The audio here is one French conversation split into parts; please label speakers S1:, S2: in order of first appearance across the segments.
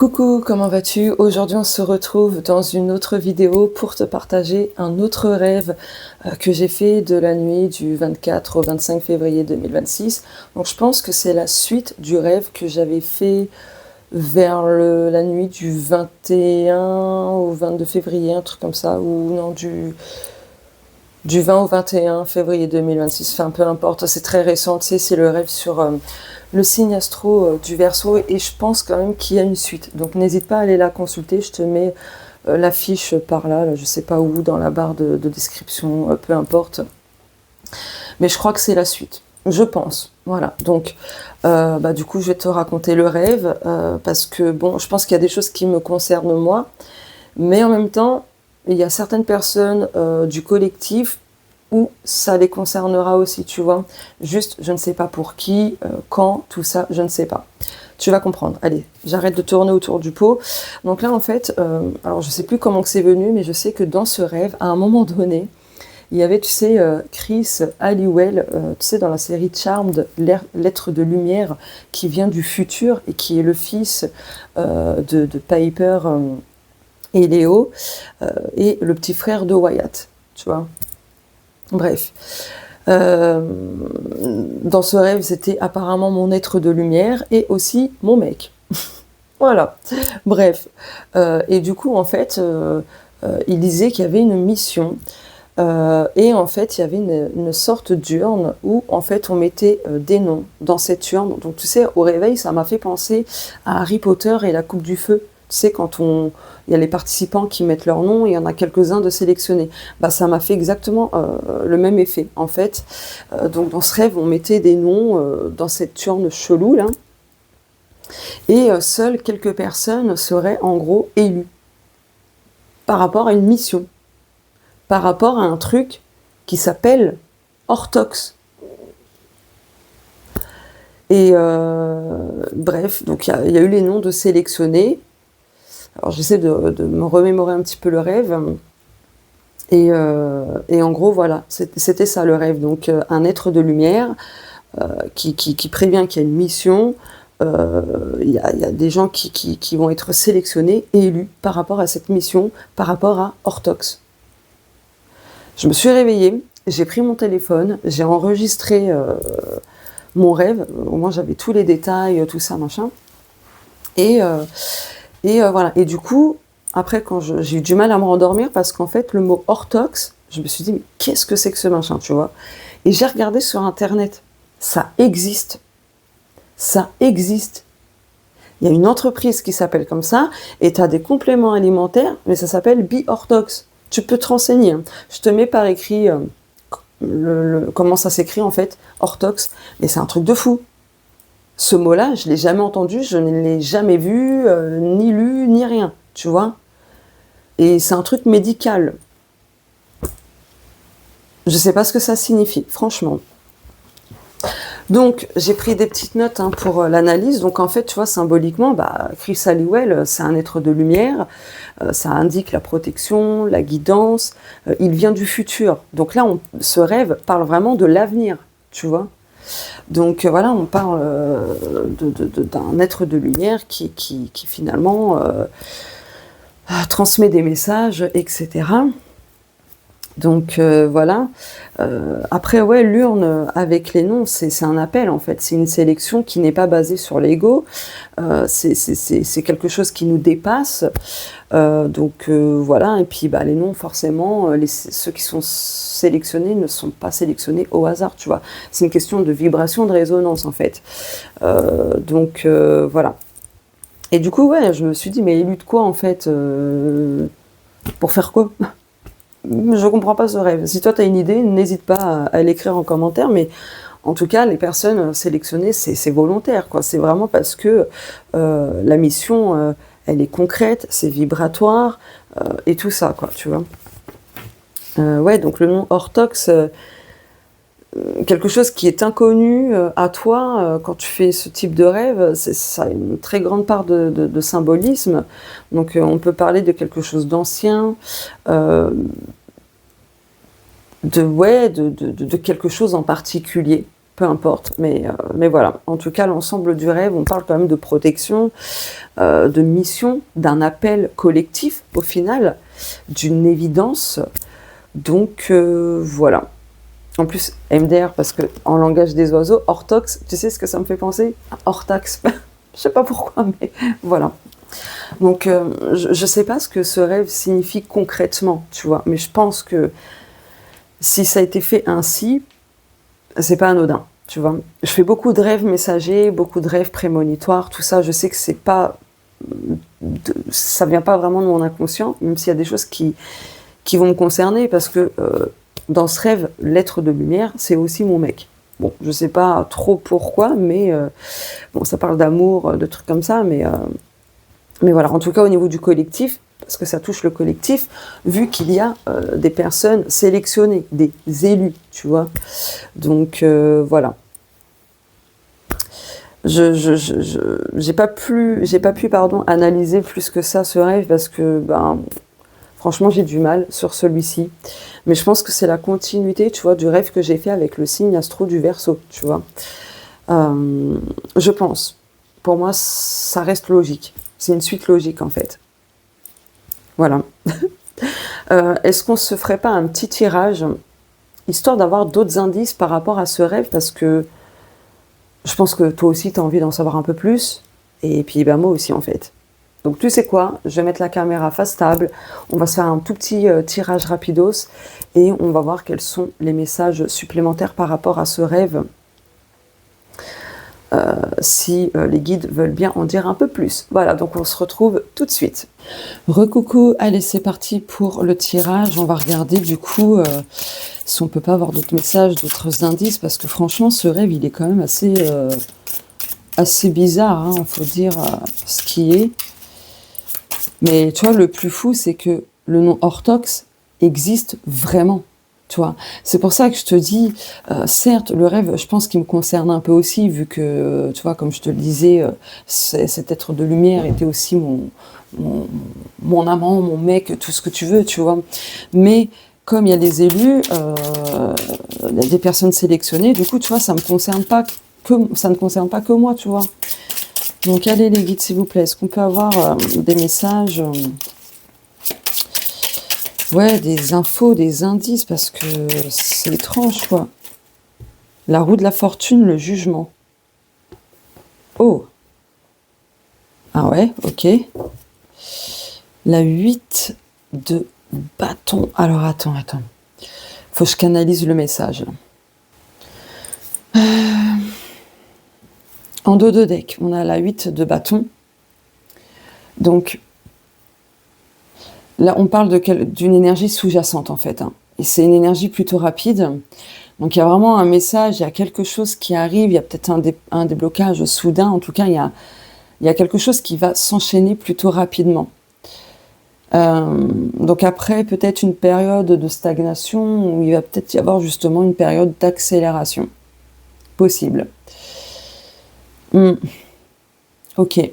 S1: Coucou, comment vas-tu? Aujourd'hui, on se retrouve dans une autre vidéo pour te partager un autre rêve que j'ai fait de la nuit du 24 au 25 février 2026. Donc, je pense que c'est la suite du rêve que j'avais fait vers la nuit du 21 au 22 février, un truc comme ça, ou non, du 20 au 21 février 2026, enfin peu importe, c'est très récent, tu sais, c'est le rêve sur le signe astro du Verseau, et je pense quand même qu'il y a une suite, donc n'hésite pas à aller la consulter, je te mets l'affiche par là, je sais pas où, dans la barre de description, peu importe, mais je crois que c'est la suite, je pense, voilà, donc du coup je vais te raconter le rêve, parce que bon, je pense qu'il y a des choses qui me concernent moi, mais en même temps, il y a certaines personnes du collectif où ça les concernera aussi, tu vois. Juste, je ne sais pas pour qui, quand, tout ça, je ne sais pas. Tu vas comprendre. Allez, j'arrête de tourner autour du pot. Donc là, en fait, alors je ne sais plus comment que c'est venu, mais je sais que dans ce rêve, à un moment donné, il y avait, tu sais, Chris Halliwell, tu sais, dans la série Charmed, l'être de lumière, qui vient du futur et qui est le fils de Piper et Léo, et le petit frère de Wyatt, tu vois. Bref, dans ce rêve, c'était apparemment mon être de lumière et aussi mon mec. Voilà, bref. Et du coup, en fait, il disait qu'il y avait une mission, et en fait, il y avait une sorte d'urne où, en fait, on mettait des noms dans cette urne. Donc, tu sais, au réveil, ça m'a fait penser à Harry Potter et la Coupe du Feu. Tu sais, il y a les participants qui mettent leur nom, et il y en a quelques-uns de sélectionnés. Bah, ça m'a fait exactement le même effet, en fait. Donc, dans ce rêve, on mettait des noms dans cette urne chelou, là. Et seules quelques personnes seraient, en gros, élues par rapport à une mission, par rapport à un truc qui s'appelle Hortox. Et bref, donc il y a eu les noms de sélectionnés. Alors j'essaie de me remémorer un petit peu le rêve. Et en gros, voilà, c'était ça le rêve. Donc un être de lumière qui prévient qu'il y a une mission. Il y a des gens qui vont être sélectionnés et élus par rapport à cette mission, par rapport à Hortox. Je me suis réveillée, j'ai pris mon téléphone, j'ai enregistré mon rêve, au moins j'avais tous les détails, tout ça, machin. Et voilà. Et du coup, après, quand j'ai eu du mal à me rendormir, parce qu'en fait, le mot Hortox, je me suis dit, mais qu'est-ce que c'est que ce machin, tu vois? Et j'ai regardé sur Internet. Ça existe. Ça existe. Il y a une entreprise qui s'appelle comme ça, et tu as des compléments alimentaires, mais ça s'appelle Bi-Hortox. Tu peux te renseigner. Je te mets par écrit comment ça s'écrit en fait, Hortox, mais c'est un truc de fou. Ce mot-là, je ne l'ai jamais entendu, je ne l'ai jamais vu, ni lu, ni rien, tu vois. Et c'est un truc médical. Je ne sais pas ce que ça signifie, franchement. Donc, j'ai pris des petites notes pour l'analyse. Donc, en fait, tu vois, symboliquement, Chris Halliwell, c'est un être de lumière. Ça indique la protection, la guidance. Il vient du futur. Donc là, ce rêve parle vraiment de l'avenir, tu vois. Donc voilà, on parle d'un être de lumière qui finalement transmet des messages, etc. Donc voilà. Après, ouais, l'urne avec les noms, c'est un appel en fait. C'est une sélection qui n'est pas basée sur l'ego. C'est quelque chose qui nous dépasse. Donc voilà. Et puis les noms, forcément, ceux qui sont sélectionnés ne sont pas sélectionnés au hasard, tu vois. C'est une question de vibration, de résonance en fait. Donc voilà. Et du coup, ouais, je me suis dit, mais élu de quoi en fait pour faire quoi? Je comprends pas ce rêve. Si toi tu as une idée, n'hésite pas à l'écrire en commentaire, mais en tout cas, les personnes sélectionnées, c'est volontaire, quoi. C'est vraiment parce que la mission, elle est concrète, c'est vibratoire, et tout ça, quoi, tu vois. Ouais, donc le nom Hortox, quelque chose qui est inconnu à toi quand tu fais ce type de rêve, ça a une très grande part de symbolisme. Donc on peut parler de quelque chose d'ancien, de quelque chose en particulier, peu importe, mais voilà. En tout cas, l'ensemble du rêve, on parle quand même de protection, de mission, d'un appel collectif, au final, d'une évidence. Donc, voilà. En plus, MDR, parce que en langage des oiseaux, orthox, tu sais ce que ça me fait penser? Orthox. Je sais pas pourquoi, mais voilà. Donc, je sais pas ce que ce rêve signifie concrètement, tu vois, mais je pense que si ça a été fait ainsi, c'est pas anodin, tu vois. Je fais beaucoup de rêves messagers, beaucoup de rêves prémonitoires, tout ça, je sais que c'est pas... ça vient pas vraiment de mon inconscient, même s'il y a des choses qui vont me concerner, parce que dans ce rêve, l'être de lumière, c'est aussi mon mec. Bon, je sais pas trop pourquoi, mais bon, ça parle d'amour, de trucs comme ça, mais voilà, en tout cas au niveau du collectif, parce que ça touche le collectif, vu qu'il y a des personnes sélectionnées, des élus, tu vois. Donc voilà. J'ai pas pu pardon, analyser plus que ça ce rêve parce que ben, franchement j'ai du mal sur celui-ci. Mais je pense que c'est la continuité, tu vois, du rêve que j'ai fait avec le signe astro du Verseau, tu vois. Je pense. Pour moi, ça reste logique. C'est une suite logique, en fait. Voilà. Est-ce qu'on se ferait pas un petit tirage, histoire d'avoir d'autres indices par rapport à ce rêve, parce que je pense que toi aussi, tu as envie d'en savoir un peu plus, et puis ben, moi aussi, en fait. Donc tu sais quoi, je vais mettre la caméra face table, on va se faire un tout petit tirage rapidos, et on va voir quels sont les messages supplémentaires par rapport à ce rêve, si les guides veulent bien en dire un peu plus. Voilà, donc on se retrouve tout de suite. Recoucou, allez c'est parti pour le tirage. On va regarder du coup si on peut pas avoir d'autres messages, d'autres indices, parce que franchement ce rêve il est quand même assez bizarre, hein, faut dire ce qui est. Mais tu vois, le plus fou c'est que le nom orthox existe vraiment. Tu vois, c'est pour ça que je te dis, certes, le rêve, je pense qu'il me concerne un peu aussi, vu que, tu vois, comme je te le disais, cet être de lumière était aussi mon amant, mon mec, tout ce que tu veux, tu vois. Mais comme il y a des élus, il y a des personnes sélectionnées, du coup, tu vois, ça ne concerne pas que moi, tu vois. Donc, allez les guides, s'il vous plaît, est-ce qu'on peut avoir des messages ouais, des infos, des indices, parce que c'est étrange, quoi. La roue de la fortune, le jugement. Oh. Ah ouais, ok. La 8 de bâton. Alors, attends. Faut que je canalise le message. En dos de deck, on a la 8 de bâton. Donc, là, on parle d'une énergie sous-jacente, en fait. Hein. Et c'est une énergie plutôt rapide. Donc, il y a vraiment un message, il y a quelque chose qui arrive, il y a peut-être un déblocage soudain. En tout cas, il y a quelque chose qui va s'enchaîner plutôt rapidement. Donc après, peut-être une période de stagnation où il va peut-être y avoir justement une période d'accélération. Possible. Ok.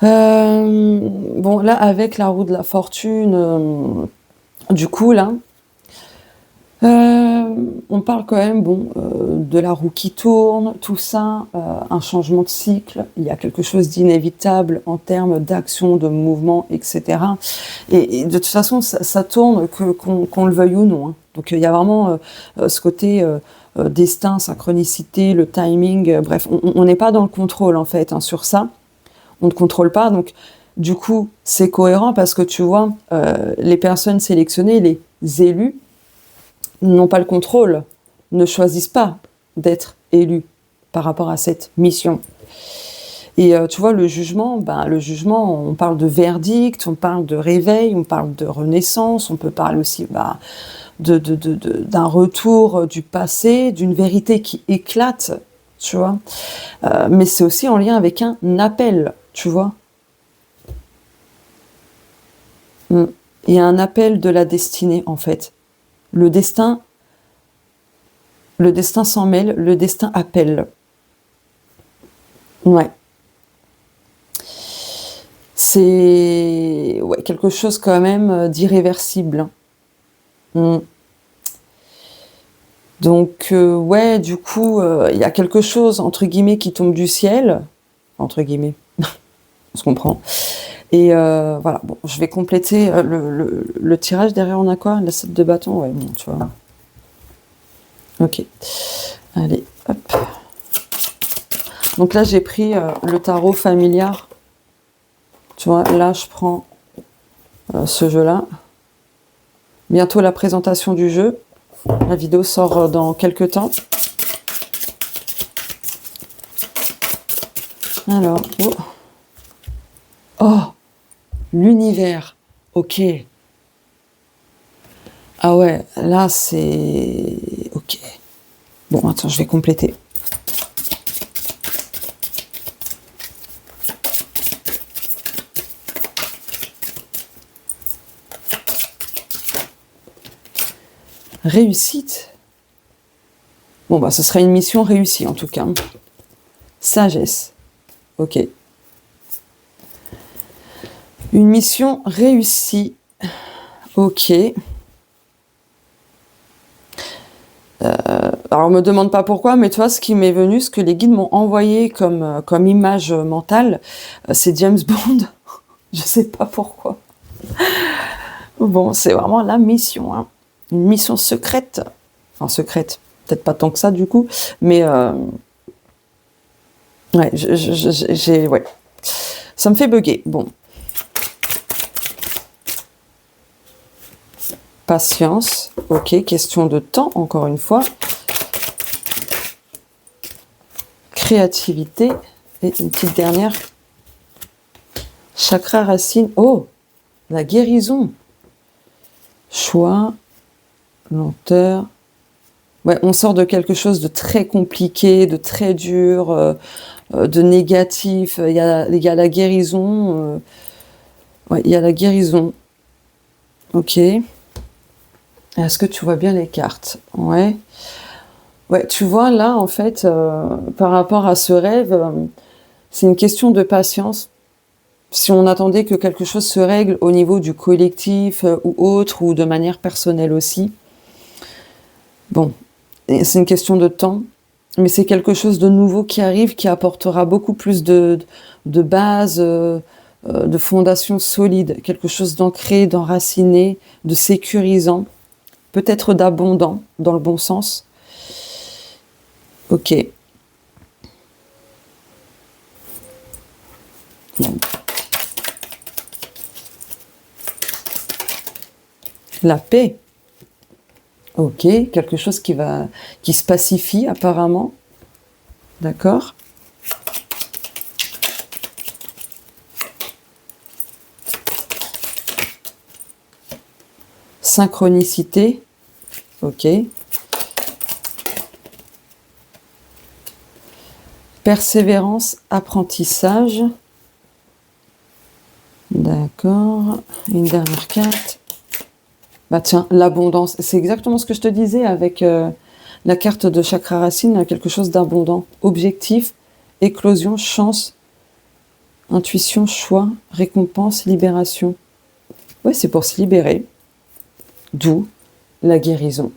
S1: Bon, là, avec la roue de la fortune, du coup, là, on parle quand même, bon, de la roue qui tourne, tout ça, un changement de cycle, il y a quelque chose d'inévitable en termes d'action, de mouvement, etc. Et de toute façon, ça tourne qu'on le veuille ou non. Hein. Donc il y a vraiment ce côté destin, synchronicité, le timing, bref, on n'est pas dans le contrôle en fait hein, sur ça. On ne contrôle pas, donc du coup, c'est cohérent parce que tu vois, les personnes sélectionnées, les élus, n'ont pas le contrôle, ne choisissent pas d'être élus par rapport à cette mission. Et tu vois, le jugement, on parle de verdict, on parle de réveil, on parle de renaissance, on peut parler aussi d'un retour du passé, d'une vérité qui éclate, tu vois. Mais c'est aussi en lien avec un appel, tu vois. Il y a un appel de la destinée, en fait. Le destin s'en mêle, le destin appelle. Ouais. C'est quelque chose quand même d'irréversible. Donc, ouais, du coup, il y a quelque chose, entre guillemets, qui tombe du ciel, entre guillemets, on se comprend. Et voilà, bon, je vais compléter le tirage. Derrière, on a quoi? La 7 de bâton, ouais, bon, tu vois. Ok. Allez, hop. Donc là, j'ai pris le tarot familiar. Tu vois, là, je prends ce jeu-là. Bientôt la présentation du jeu. La vidéo sort dans quelques temps. Alors, oh, oh, l'univers. Ok. Ah ouais, là, c'est... Ok. Bon, attends, je vais compléter. Réussite. Bon, bah, ce sera une mission réussie, en tout cas. Sagesse. Ok. Une mission réussie. Ok. Alors, me demande pas pourquoi, mais toi, ce qui m'est venu, ce que les guides m'ont envoyé comme image mentale, c'est James Bond. Je sais pas pourquoi. Bon, c'est vraiment la mission, hein. Une mission secrète. Enfin, secrète. Peut-être pas tant que ça, du coup. Mais, ouais, ouais. Ça me fait bugger. Bon. Patience. Ok, question de temps, encore une fois. Créativité. Et une petite dernière. Chakra racine. Oh, la guérison. Choix. Lenteur. Ouais, on sort de quelque chose de très compliqué, de très dur, de négatif. Il y a la guérison. Ouais, il y a la guérison. Ok. Est-ce que tu vois bien les cartes? Ouais. Ouais, tu vois, là, en fait, par rapport à ce rêve, c'est une question de patience. Si on attendait que quelque chose se règle au niveau du collectif ou autre, ou de manière personnelle aussi, bon, c'est une question de temps, mais c'est quelque chose de nouveau qui arrive, qui apportera beaucoup plus de base, de fondation solide, quelque chose d'ancré, d'enraciné, de sécurisant, peut-être d'abondant, dans le bon sens. Ok. Bon. La paix. Ok, quelque chose qui se pacifie apparemment. D'accord. Synchronicité. Ok. Persévérance, apprentissage. D'accord. Une dernière carte. Bah tiens, l'abondance. C'est exactement ce que je te disais avec la carte de chakra racine, quelque chose d'abondant. Objectif, éclosion, chance, intuition, choix, récompense, libération. Ouais, c'est pour se libérer. D'où la guérison.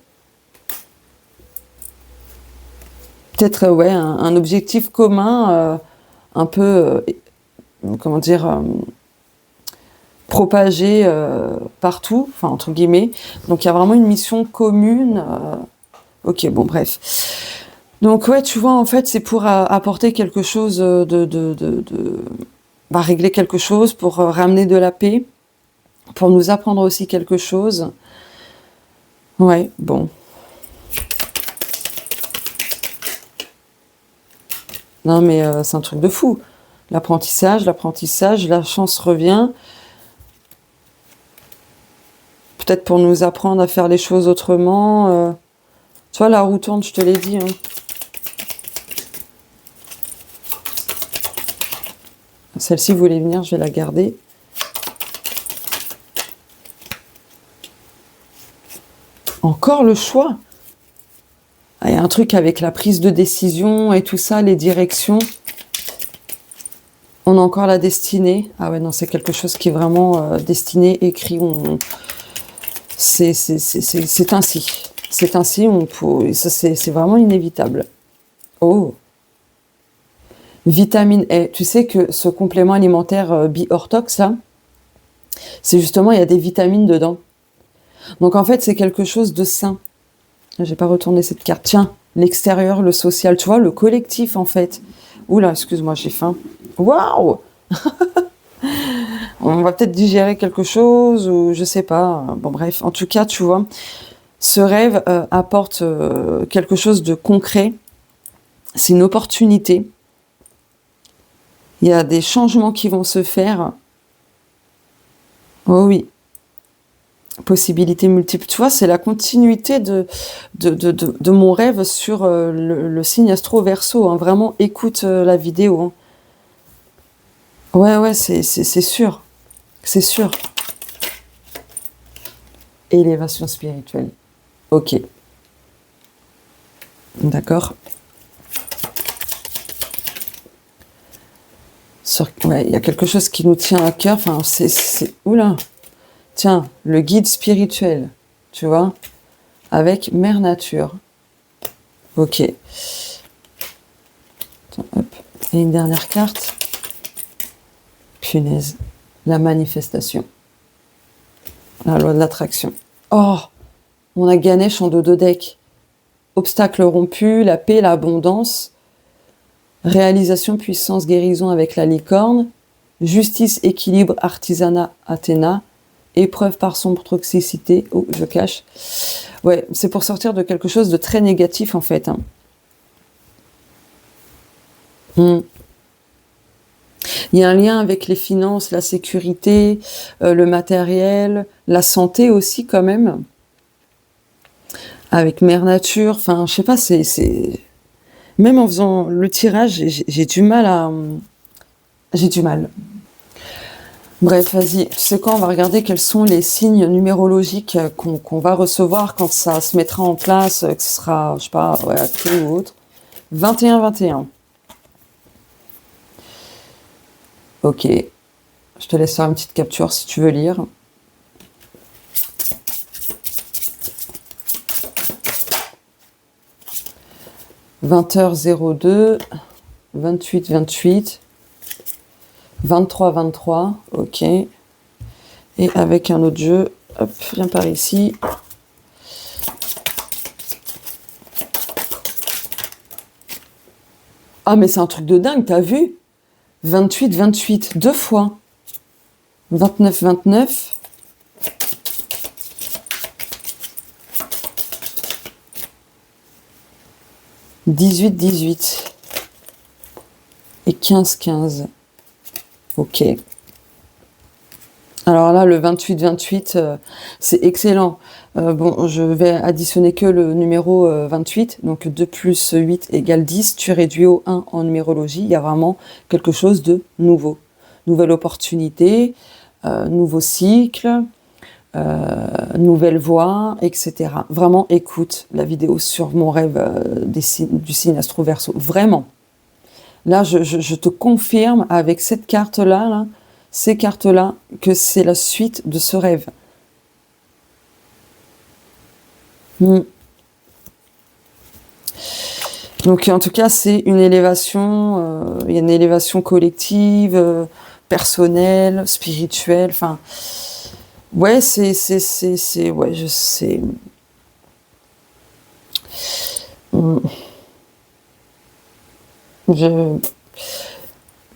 S1: Peut-être, ouais, un objectif commun, un peu, comment dire, propagé partout, enfin, entre guillemets. Donc, il y a vraiment une mission commune. Ok, bon, bref. Donc, ouais, tu vois, en fait, c'est pour apporter quelque chose bah, régler quelque chose, pour ramener de la paix, pour nous apprendre aussi quelque chose. Ouais, bon. Non, mais c'est un truc de fou. L'apprentissage, la chance revient. Peut-être pour nous apprendre à faire les choses autrement. Tu vois, la roue tourne, je te l'ai dit. Hein. Celle-ci voulait venir, je vais la garder. Encore le choix. Ah, il y a un truc avec la prise de décision et tout ça, les directions. On a encore la destinée. Ah ouais, non, c'est quelque chose qui est vraiment destiné, écrit. C'est ainsi. C'est ainsi, ça c'est vraiment inévitable. Oh, vitamine E. Tu sais que ce complément alimentaire Biortox, là, c'est justement, il y a des vitamines dedans. Donc en fait, c'est quelque chose de sain. J'ai pas retourné cette carte. Tiens, l'extérieur, le social, tu vois, le collectif en fait. Oula, excuse-moi, j'ai faim. Waouh! On va peut-être digérer quelque chose ou je sais pas. Bon bref, en tout cas, tu vois, ce rêve apporte quelque chose de concret. C'est une opportunité. Il y a des changements qui vont se faire. Oh oui. Possibilités multiples. Tu vois, c'est la continuité de mon rêve sur le signe astro-verso. Hein. Vraiment, écoute la vidéo. Hein. Ouais, c'est sûr. C'est sûr. Élévation spirituelle. Ok. D'accord. Ouais, il y a quelque chose qui nous tient à cœur. Enfin, oula. Tiens, le guide spirituel, tu vois, avec Mère Nature. Ok. Attends, hop. Et une dernière carte. Punaise. La manifestation. La loi de l'attraction. Oh, on a Ganesh en dos deck. Obstacle rompu, la paix, l'abondance. Réalisation, puissance, guérison avec la licorne. Justice, équilibre, artisanat, Athéna. Épreuve par son toxicité. Oh, je cache. Ouais, c'est pour sortir de quelque chose de très négatif, en fait. Hein. Il y a un lien avec les finances, la sécurité, le matériel, la santé aussi, quand même. Avec Mère Nature. Enfin, je sais pas, Même en faisant le tirage, j'ai du mal à... J'ai du mal. Bref, vas-y, tu sais quoi, on va regarder quels sont les signes numérologiques qu'on va recevoir quand ça se mettra en place, que ce sera, je sais pas, ouais, acté ou autre. 21-21. Ok. Je te laisse faire une petite capture si tu veux lire. « 20h02, 28-28, 23-23, ok. Et avec un autre jeu, hop, viens par ici. Ah, mais c'est un truc de dingue, t'as vu? 28-28, 2 fois. 29-29. « 18-18. Et 15-15. Ok. Alors là, le 28-28, c'est excellent. Bon, je vais additionner que le numéro 28, donc 2 plus 8 égale 10. Tu réduis au 1 en numérologie. Il y a vraiment quelque chose de nouveau. Nouvelle opportunité, nouveau cycle, nouvelle voie, etc. Vraiment, écoute la vidéo sur mon rêve du signe astro-verso. Vraiment. Là, je te confirme avec cette carte-là, là, ces cartes-là, que c'est la suite de ce rêve. Donc, en tout cas, c'est une élévation, il y a une élévation collective, personnelle, spirituelle, enfin... Ouais, ouais, je sais...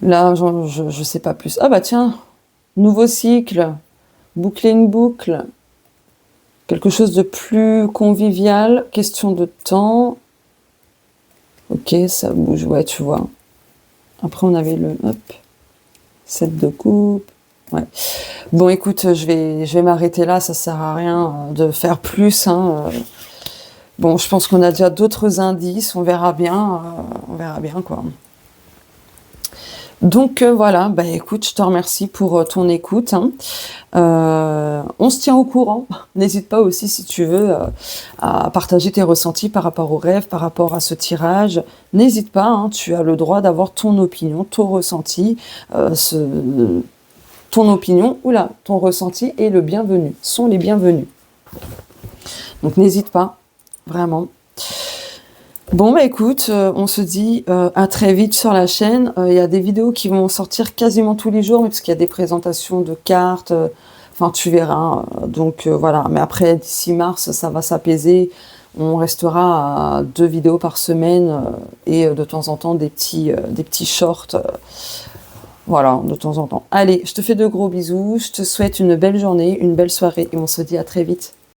S1: Là, je sais pas plus. Ah bah tiens, nouveau cycle, boucler une boucle, quelque chose de plus convivial, question de temps. Ok, ça bouge, ouais, tu vois. Après, on avait le, hop, 7 de coupe. Ouais. Bon, écoute, je vais m'arrêter là, ça sert à rien de faire plus, hein. Bon, je pense qu'on a déjà d'autres indices, on verra bien, quoi. Donc voilà, bah écoute, je te remercie pour ton écoute. Hein. On se tient au courant. N'hésite pas aussi, si tu veux, à partager tes ressentis par rapport au rêve, par rapport à ce tirage. N'hésite pas, hein, tu as le droit d'avoir ton opinion, ton ressenti. Ton opinion, ton ressenti est le bienvenu, sont les bienvenus. Donc n'hésite pas. vraiment. Bon, bah écoute, on se dit à très vite sur la chaîne. Il y a des vidéos qui vont sortir quasiment tous les jours, mais parce qu'il y a des présentations de cartes, enfin tu verras. Donc voilà, mais après, d'ici mars, ça va s'apaiser. On restera à 2 vidéos par semaine et de temps en temps des petits shorts. Voilà, de temps en temps. Allez, je te fais de gros bisous. Je te souhaite une belle journée, une belle soirée et on se dit à très vite.